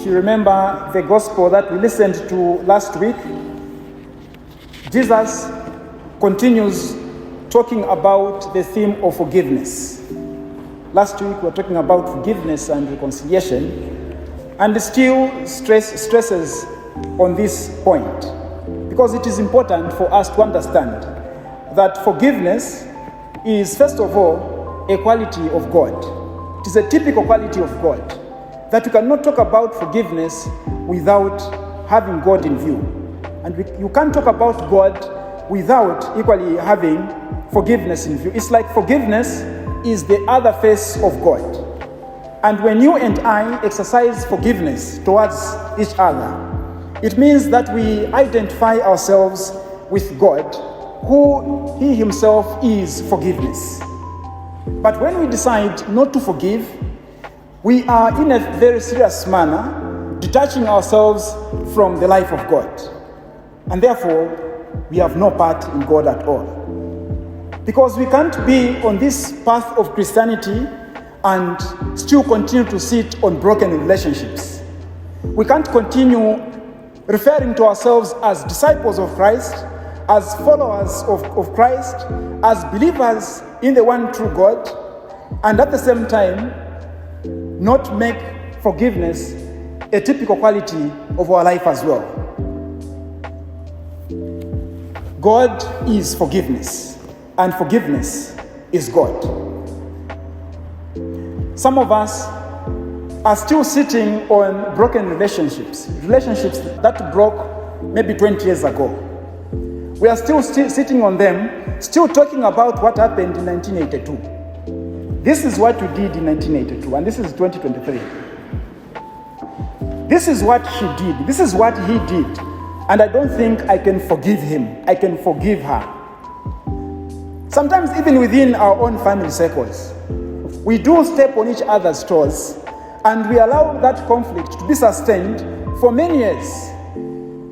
If you remember the gospel that we listened to last week, Jesus continues talking about the theme of forgiveness. Last week we were talking about forgiveness and reconciliation, and still stresses on this point, because it is important for us to understand that forgiveness is, first of all, a quality of God. It is a typical quality of God, that you cannot talk about forgiveness without having God in view. And you can't talk about God without equally having forgiveness in view. It's like forgiveness is the other face of God. And when you and I exercise forgiveness towards each other, it means that we identify ourselves with God, who He Himself is forgiveness. But when we decide not to forgive, we are in a very serious manner detaching ourselves from the life of God. And therefore, we have no part in God at all. Because we can't be on this path of Christianity and still continue to sit on broken relationships. We can't continue referring to ourselves as disciples of Christ, as followers of Christ, as believers in the one true God, and at the same time, not make forgiveness a typical quality of our life as well. God is forgiveness, and forgiveness is God. Some of us are still sitting on broken relationships that broke maybe 20 years ago. We are still sitting on them, still talking about what happened in 1982. This is what we did in 1982, and this is 2023. This is what she did. This is what he did. And I don't think I can forgive him. I can forgive her. Sometimes even within our own family circles, we do step on each other's toes, and we allow that conflict to be sustained for many years.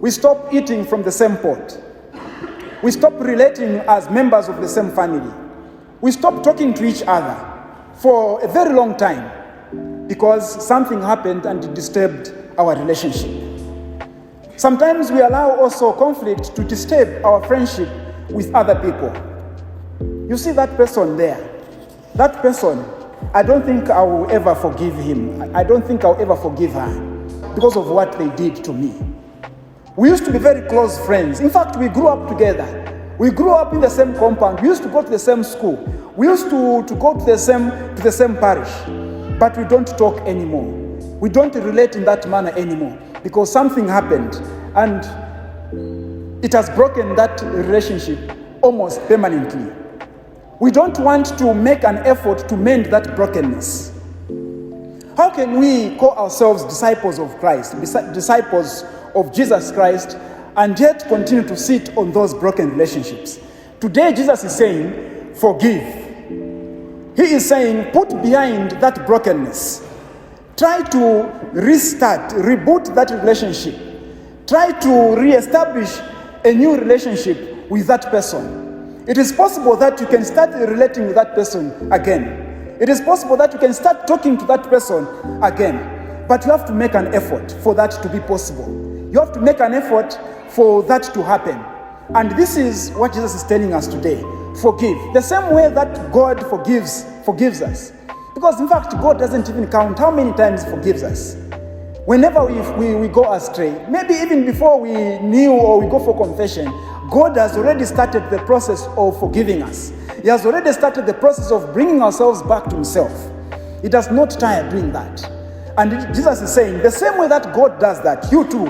We stop eating from the same pot. We stop relating as members of the same family. We stop talking to each other for a very long time because something happened and it disturbed our relationship. Sometimes we allow also conflict to disturb our friendship with other people. You see that person there, that person, I don't think I will ever forgive him. I don't think I'll ever forgive her because of what they did to me. We used to be very close friends. In fact, we grew up together. We grew up in the same compound. We used to go to the same school. We used to go to the same parish. But we don't talk anymore. We don't relate in that manner anymore because something happened and it has broken that relationship almost permanently. We don't want to make an effort to mend that brokenness. How can we call ourselves disciples of Christ, disciples of Jesus Christ, and yet continue to sit on those broken relationships? Today, Jesus is saying, forgive. He is saying, put behind that brokenness. Try to restart, reboot that relationship. Try to reestablish a new relationship with that person. It is possible that you can start relating with that person again. It is possible that you can start talking to that person again. But you have to make an effort for that to be possible. You have to make an effort for that to happen. And this is what Jesus is telling us today. Forgive. The same way that God forgives us. Because in fact, God doesn't even count how many times He forgives us. Whenever we go astray, maybe even before we kneel or we go for confession, God has already started the process of forgiving us. He has already started the process of bringing ourselves back to Himself. He does not tire doing that. And Jesus is saying, the same way that God does that, you too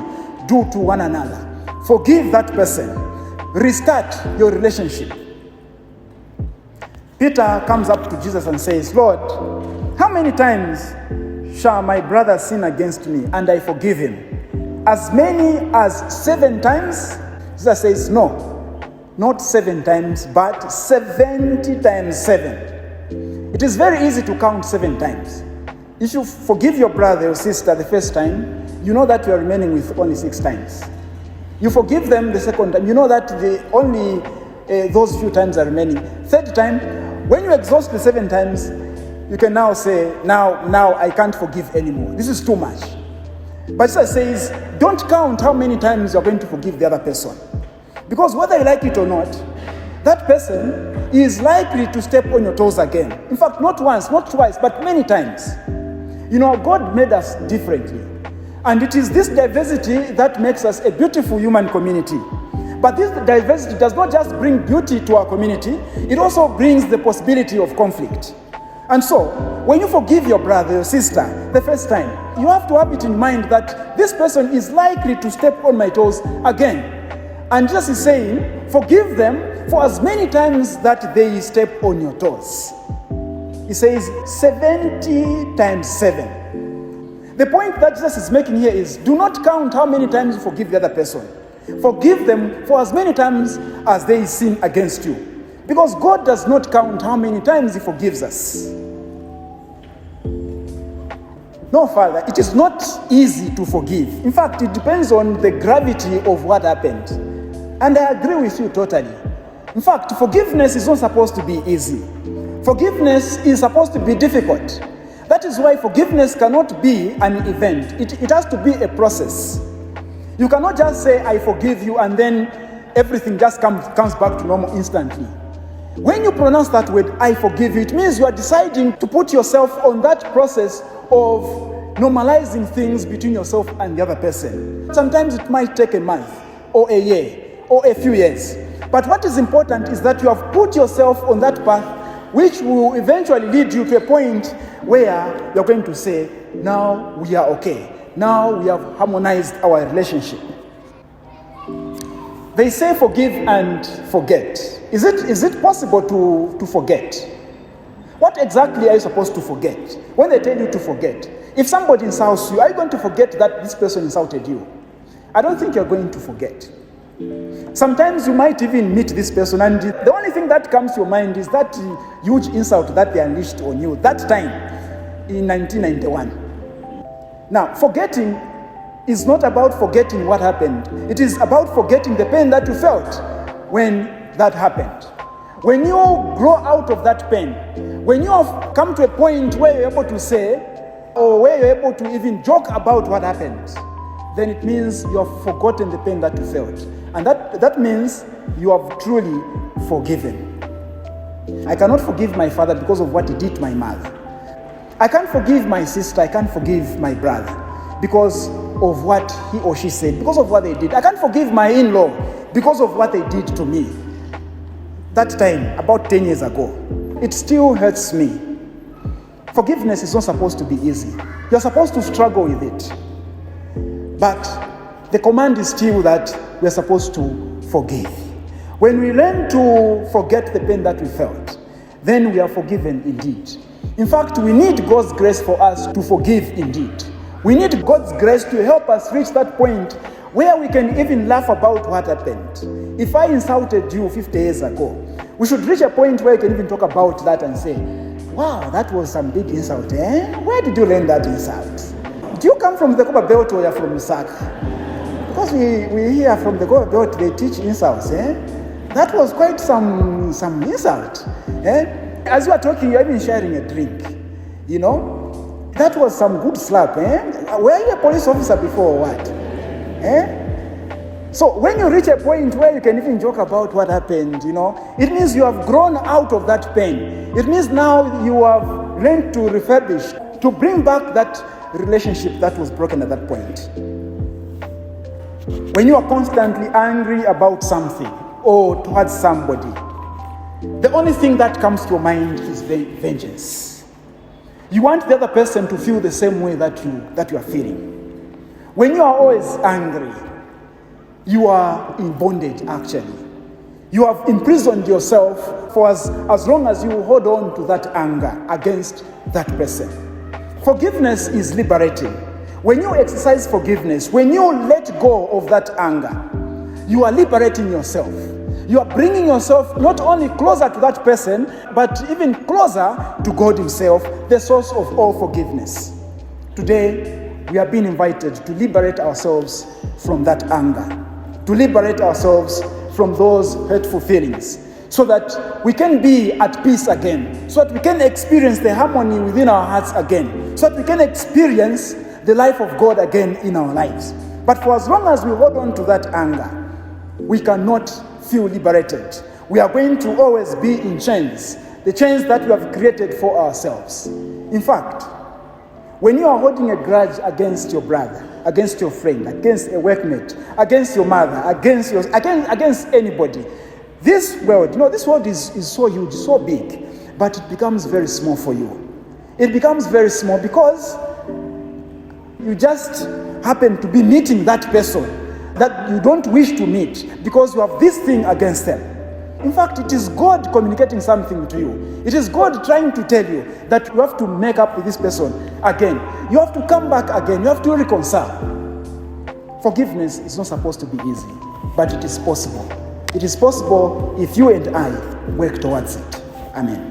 do to one another. Forgive that person. Restart your relationship. Peter comes up to Jesus and says, Lord, how many times shall my brother sin against me and I forgive him? As many as 7 times? Jesus says, no, not 7 times, but 70 times 7. It is very easy to count 7 times. If you forgive your brother or sister the first time, you know that you are remaining with only 6 times. You forgive them the second time, you know that only those few times are remaining. Third time, when you exhaust the 7 times, you can now say, now I can't forgive anymore. This is too much. But Jesus says, don't count how many times you're going to forgive the other person. Because whether you like it or not, that person is likely to step on your toes again. In fact, not once, not twice, but many times. God made us differently. And it is this diversity that makes us a beautiful human community. But this diversity does not just bring beauty to our community, it also brings the possibility of conflict. And so, when you forgive your brother, your sister, the first time, you have to have it in mind that this person is likely to step on my toes again. And Jesus is saying, forgive them for as many times that they step on your toes. He says 70 times 7. The point that Jesus is making here is, do not count how many times you forgive the other person. Forgive them for as many times as they sin against you. Because God does not count how many times He forgives us. No, Father, it is not easy to forgive. In fact, it depends on the gravity of what happened. And I agree with you totally. In fact, forgiveness is not supposed to be easy. Forgiveness is supposed to be difficult. That is why forgiveness cannot be an event. It has to be a process. You cannot just say, I forgive you, and then everything just comes back to normal instantly. When you pronounce that word, I forgive you, it means you are deciding to put yourself on that process of normalizing things between yourself and the other person. Sometimes it might take a month, or a year, or a few years. But what is important is that you have put yourself on that path, which will eventually lead you to a point where you're going to say, now we are okay. Now we have harmonized our relationship. They say forgive and forget. Is it possible to forget? What exactly are you supposed to forget? When they tell you to forget, if somebody insults you, are you going to forget that this person insulted you? I don't think you're going to forget. Sometimes you might even meet this person, and the only thing that comes to your mind is that huge insult that they unleashed on you that time in 1991. Now, forgetting is not about forgetting what happened. It is about forgetting the pain that you felt when that happened. When you grow out of that pain, when you have come to a point where you're able to say, or where you're able to even joke about what happened, then it means you have forgotten the pain that you felt. And that means you have truly forgiven. I cannot forgive my father because of what he did to my mother. I can't forgive my sister, I can't forgive my brother because of what he or she said, because of what they did. I can't forgive my in-law because of what they did to me. That time, about 10 years ago, it still hurts me. Forgiveness is not supposed to be easy. You're supposed to struggle with it. But the command is still that we're supposed to forgive. When we learn to forget the pain that we felt, then we are forgiven indeed. In fact, we need God's grace for us to forgive indeed. We need God's grace to help us reach that point where we can even laugh about what happened. If I insulted you 50 years ago, we should reach a point where you can even talk about that and say, wow, that was some big insult, eh? Where did you learn that insult? Do you come from the Copper Belt or you're from Lusaka? Because we hear from the Copper Belt, they teach insults, eh? That was quite some insult, eh? As you are talking, you're even sharing a drink, you know? That was some good slap, eh? Were you a police officer before or what? Eh? So when you reach a point where you can even joke about what happened, you know, it means you have grown out of that pain. It means now you have learned to refurbish, to bring back that relationship that was broken at that point. When you are constantly angry about something or towards somebody, the only thing that comes to your mind is vengeance. You want the other person to feel the same way that you are feeling. When you are always angry, you are in bondage actually. You have imprisoned yourself for as long as you hold on to that anger against that person. Forgiveness is liberating. When you exercise forgiveness, when you let go of that anger, you are liberating yourself. You are bringing yourself not only closer to that person, but even closer to God Himself, the source of all forgiveness. Today, we are being invited to liberate ourselves from that anger, to liberate ourselves from those hurtful feelings, so that we can be at peace again, so that we can experience the harmony within our hearts again, so that we can experience the life of God again in our lives. But for as long as we hold on to that anger, we cannot feel liberated. We are going to always be in chains, the chains that we have created for ourselves. In fact, when you are holding a grudge against your brother, against your friend, against a workmate, against your mother, against anybody, this world is so huge, so big, but it becomes very small for you. It becomes very small because you just happen to be meeting that person that you don't wish to meet because you have this thing against them. In fact, it is God communicating something to you. It is God trying to tell you that you have to make up with this person again. You have to come back again. You have to reconcile. Forgiveness is not supposed to be easy, but it is possible. It is possible if you and I work towards it. Amen.